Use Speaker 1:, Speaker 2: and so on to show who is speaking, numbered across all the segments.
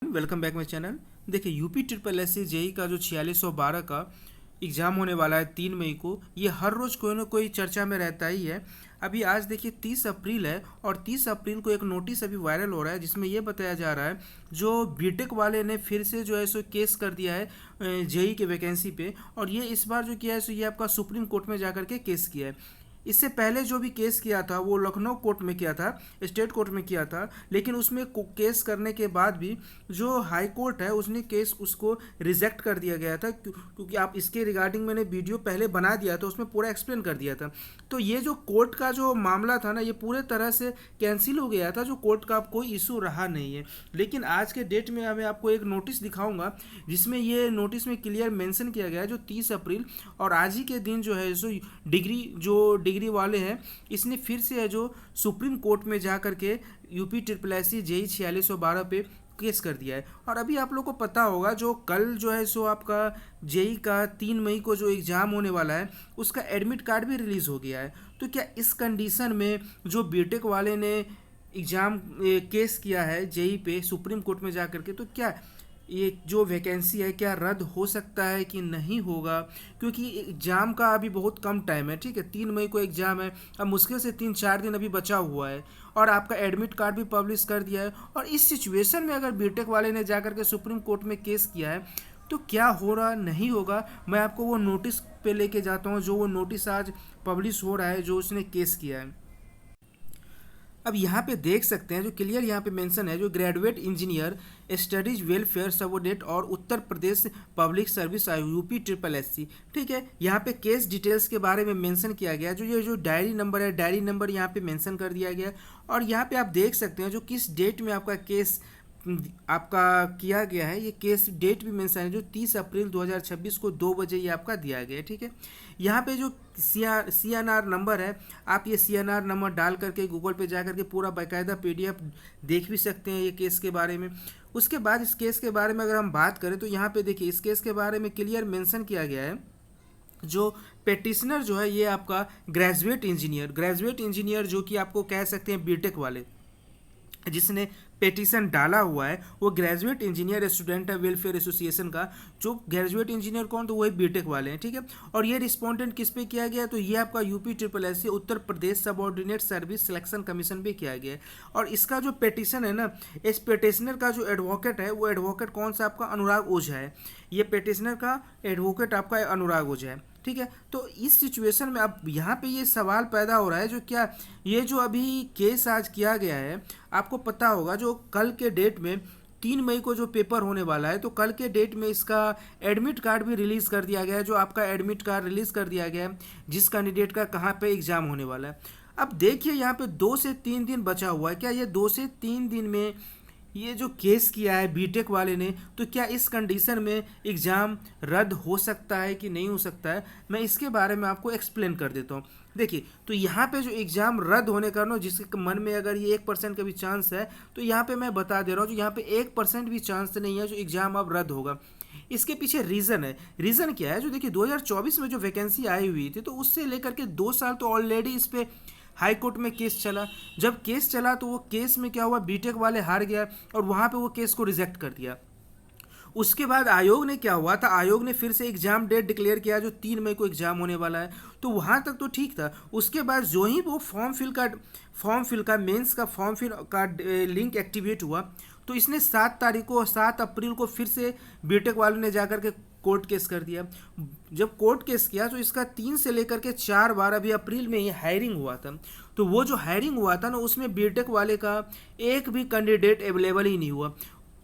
Speaker 1: Welcome back my channel. देखिए UP triple S C JE का जो 4612 का एग्ज़ाम होने वाला है 3 मई को, ये हर रोज़ कोई ना कोई चर्चा में रहता ही है। अभी आज देखिए 30 अप्रैल है और 30 अप्रैल को एक नोटिस अभी वायरल हो रहा है जिसमें ये बताया जा रहा है जो बीटेक वाले ने फिर से जो है सो केस कर दिया है जेई के वैकेंसी पे। और ये इस बार जो किया है सो ये आपका सुप्रीम कोर्ट में जा कर के केस किया है। इससे पहले जो भी केस किया था वो लखनऊ कोर्ट में किया था, स्टेट कोर्ट में किया था, लेकिन उसमें केस करने के बाद भी जो हाई कोर्ट है उसने केस उसको रिजेक्ट कर दिया गया था क्योंकि आप इसके रिगार्डिंग मैंने वीडियो पहले बना दिया था, उसमें पूरा एक्सप्लेन कर दिया था। तो ये जो कोर्ट का जो मामला था ना ये पूरे तरह से कैंसिल हो गया था, जो कोर्ट का कोई इशू रहा नहीं है। लेकिन आज के डेट में मैं आपको एक नोटिस दिखाऊंगा जिसमें ये नोटिस में क्लियर मेंशन किया गया है जो 30 अप्रैल और आज ही के दिन जो है सो डिग्री वाले हैं इसने फिर से है जो सुप्रीम कोर्ट में जा करके UP triple S C JE 4612 पे केस कर दिया है। और अभी आप लोग को पता होगा जो कल जो है सो आपका जेई का 3 मई को जो एग्ज़ाम होने वाला है उसका एडमिट कार्ड भी रिलीज़ हो गया है। तो क्या इस कंडीशन में जो बीटेक वाले ने एग्ज़ाम केस किया है जेई पे सुप्रीम कोर्ट में जा करके, तो क्या ये जो वैकेंसी है क्या रद्द हो सकता है कि नहीं होगा? क्योंकि एग्ज़ाम का अभी बहुत कम टाइम है, ठीक है, 3 मई को एग्ज़ाम है, अब मुश्किल से 3-4 दिन अभी बचा हुआ है और आपका एडमिट कार्ड भी पब्लिश कर दिया है। और इस सिचुएशन में अगर बीटेक वाले ने जा करके सुप्रीम कोर्ट में केस किया है तो क्या हो रहा नहीं होगा, मैं आपको वो नोटिस पे लेके जाता हूँ जो वो नोटिस आज पब्लिश हो रहा है जो उसने केस किया है। अब यहाँ पे देख सकते हैं जो क्लियर यहाँ पे मेंशन है जो graduate engineer studies welfare subordinate और उत्तर प्रदेश पब्लिक सर्विस आयोग यूपी ट्रिपल एस सी, ठीक है। यहाँ पे केस डिटेल्स के बारे में मेंशन किया गया, जो ये जो डायरी नंबर है डायरी नंबर यहाँ पे मेंशन कर दिया गया। और यहाँ पे आप देख सकते हैं जो किस डेट में आपका केस आपका किया गया है, ये केस डेट भी मेंशन है जो 30 अप्रैल 2026 को 2 बजे ये आपका दिया गया है, ठीक है। यहाँ पे जो CNR नंबर है, आप ये CNR नंबर डाल करके गूगल पे जा करके पूरा बाकायदा PDF देख भी सकते हैं ये केस के बारे में। उसके बाद इस केस के बारे में अगर हम बात करें तो यहाँ पे देखिए इस केस के बारे में क्लियर मेंशन किया गया है जो पेटिशनर जो है ये आपका ग्रेजुएट इंजीनियर जो कि आपको कह सकते हैं बीटेक वाले जिसने पेटिशन डाला हुआ है वो ग्रेजुएट इंजीनियर स्टूडेंट है वेलफेयर एसोसिएशन का। जो ग्रेजुएट इंजीनियर कौन, तो वही बीटेक वाले हैं, ठीक है। और ये रिस्पोंडेंट किस पे किया गया, तो ये आपका यूपी ट्रिपल एस सी Uttar Pradesh subordinate service selection commission पे किया गया है। और इसका जो पेटिशन है ना, इस पेटिशनर का जो एडवोकेट है वो एडवोकेट कौन सा आपका अनुराग ओझा है। ये पेटिशनर का एडवोकेट आपका अनुराग ओझा है, ठीक है। तो इस सिचुएशन में अब यहाँ पे ये सवाल पैदा हो रहा है जो क्या ये जो अभी केस आज किया गया है, आपको पता होगा जो कल के डेट में 3 मई को जो पेपर होने वाला है तो कल के डेट में इसका एडमिट कार्ड भी रिलीज़ कर दिया गया है। जो आपका एडमिट कार्ड रिलीज़ कर दिया गया है जिस कैंडिडेट का कहाँ पे एग्ज़ाम होने वाला है। अब देखिए यहाँ पे 2 से 3 दिन बचा हुआ है, क्या ये 2 से 3 दिन में ये जो केस किया है बीटेक वाले ने, तो क्या इस कंडीशन में एग्ज़ाम रद्द हो सकता है कि नहीं हो सकता है, मैं इसके बारे में आपको एक्सप्लेन कर देता हूँ। देखिए तो यहाँ पे जो एग्ज़ाम रद्द होने का ना जिसके मन में अगर ये 1% का भी चांस है तो यहाँ पे मैं बता दे रहा हूँ जो यहाँ पे 1% भी चांस नहीं है जो एग्ज़ाम अब रद्द होगा। इसके पीछे रीज़न है, रीज़न क्या है, जो देखिए 2024 में जो वैकेंसी आई हुई थी तो उससे लेकर के 2 साल तो ऑलरेडी इस पर हाई कोर्ट में केस चला। जब केस चला तो वो केस में क्या हुआ, बीटेक वाले हार गया और वहाँ पे वो केस को रिजेक्ट कर दिया। उसके बाद आयोग ने क्या हुआ था, आयोग ने फिर से एग्जाम डेट डिक्लेयर किया जो 3 मई को एग्जाम होने वाला है, तो वहाँ तक तो ठीक था। उसके बाद जो ही वो फॉर्म फिल का मेंस का फॉर्म फिल का लिंक एक्टिवेट हुआ तो इसने 7 अप्रैल को फिर से बीटेक वालों ने जाकर के कोर्ट केस कर दिया। जब कोर्ट केस किया तो इसका 3 से लेकर के 4 बार अभी अप्रैल में ही हायरिंग हुआ था। तो वो जो हायरिंग हुआ था ना उसमें बीटेक वाले का एक भी कैंडिडेट अवेलेबल ही नहीं हुआ।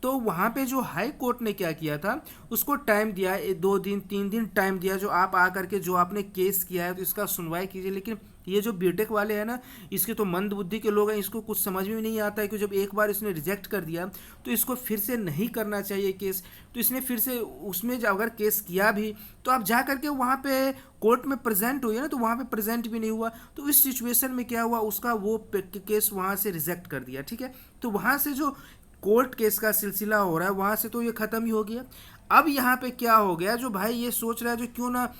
Speaker 1: तो वहाँ पे जो हाई कोर्ट ने क्या किया था, उसको टाइम दिया, 2 दिन 3 दिन टाइम दिया जो आप आकर के जो आपने केस किया है तो इसका सुनवाई कीजिए। लेकिन ये जो बीटेक वाले हैं ना, इसके तो मंद बुद्धि के लोग हैं, इसको कुछ समझ में नहीं आता है कि जब एक बार इसने रिजेक्ट कर दिया तो इसको फिर से नहीं करना चाहिए केस। तो इसने फिर से उसमें अगर केस किया भी तो आप जा करके वहाँ पे कोर्ट में प्रेजेंट हुई ना, तो वहाँ पे प्रेजेंट भी नहीं हुआ। तो इस सिचुएशन में क्या हुआ, उसका वो केस वहाँ से रिजेक्ट कर दिया, ठीक है। तो वहाँ से जो कोर्ट केस का सिलसिला हो रहा है वहाँ से तो ये ख़त्म ही हो गया। अब यहाँ पे क्या हो गया, जो भाई ये सोच रहा है जो क्यों ना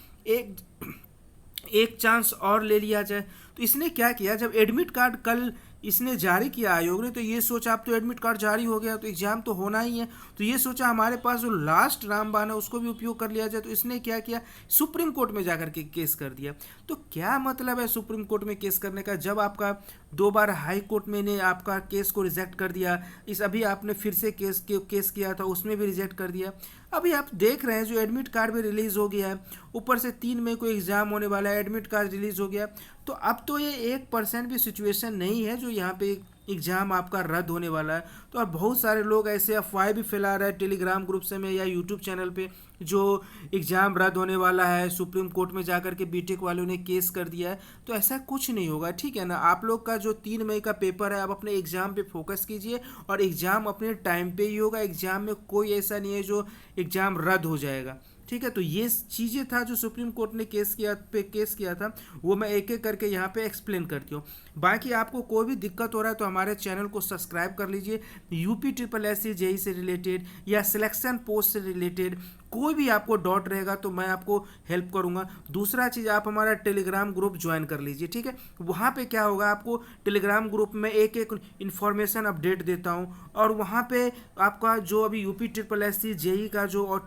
Speaker 1: एक चांस और ले लिया जाए, तो इसने क्या किया, जब एडमिट कार्ड कल इसने जारी किया आयोग ने, तो ये सोचा अब तो एडमिट कार्ड जारी हो गया तो एग्जाम तो होना ही है, तो ये सोचा हमारे पास जो लास्ट रामबाण है उसको भी उपयोग कर लिया जाए। तो इसने क्या किया, सुप्रीम कोर्ट में जाकर के केस कर दिया। तो क्या मतलब है सुप्रीम कोर्ट में केस करने का, जब आपका 2 बार हाई कोर्ट में ने आपका केस को रिजेक्ट कर दिया, इस अभी आपने फिर से केस किया था उसमें भी रिजेक्ट कर दिया। अभी आप देख रहे हैं जो एडमिट कार्ड भी रिलीज़ हो गया है, ऊपर से 3 मई को एग्ज़ाम होने वाला है, एडमिट कार्ड रिलीज़ हो गया। तो अब तो ये 1% भी सिचुएशन नहीं है जो यहाँ पे एग्ज़ाम आपका रद्द होने वाला है। तो अब बहुत सारे लोग ऐसे अफवाहें भी फैला रहे हैं टेलीग्राम ग्रुप से में या यूट्यूब चैनल पे, जो एग्ज़ाम रद्द होने वाला है, सुप्रीम कोर्ट में जाकर के बीटेक वालों ने केस कर दिया है। तो ऐसा कुछ नहीं होगा, ठीक है ना। आप लोग का जो 3 मई का पेपर है, आप अपने एग्ज़ाम पे फोकस कीजिए और एग्ज़ाम अपने टाइम पे ही होगा। एग्ज़ाम में कोई ऐसा नहीं है जो एग्ज़ाम रद्द हो जाएगा, ठीक है। तो ये चीज़ें था जो सुप्रीम कोर्ट ने केस किया था, वो मैं एक एक करके यहाँ पे एक्सप्लेन करती हूँ। बाकी आपको कोई भी दिक्कत हो रहा है तो हमारे चैनल को सब्सक्राइब कर लीजिए। UP triple S C JE से रिलेटेड या सिलेक्शन पोस्ट से रिलेटेड कोई भी आपको डाउट रहेगा तो मैं आपको हेल्प करूंगा। दूसरा चीज़, आप हमारा टेलीग्राम ग्रुप ज्वाइन कर लीजिए, ठीक है। वहाँ पे क्या होगा, आपको टेलीग्राम ग्रुप में एक एक इन्फॉर्मेशन अपडेट देता हूँ और वहाँ पे आपका जो अभी UP triple S C JE का जो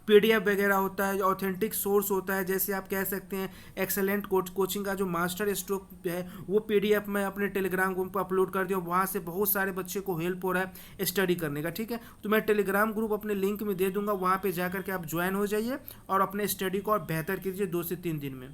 Speaker 1: पीडीएफ वगैरह होता है, ऑथेंटिक सोर्स होता है, जैसे आप कह सकते हैं एक्सेलेंट कोचिंग का जो मास्टर स्ट्रोक है वो पीडीएफ मैं अपने टेलीग्राम ग्रुप पर अपलोड कर दिया। वहाँ से बहुत सारे बच्चे को हेल्प हो रहा है स्टडी करने का, ठीक है। तो मैं टेलीग्राम ग्रुप अपने लिंक में दे दूंगा, वहाँ पे जाकर के आप ज्वाइन हो जाइए और अपने स्टडी को और बेहतर कीजिए 2 से 3 दिन में।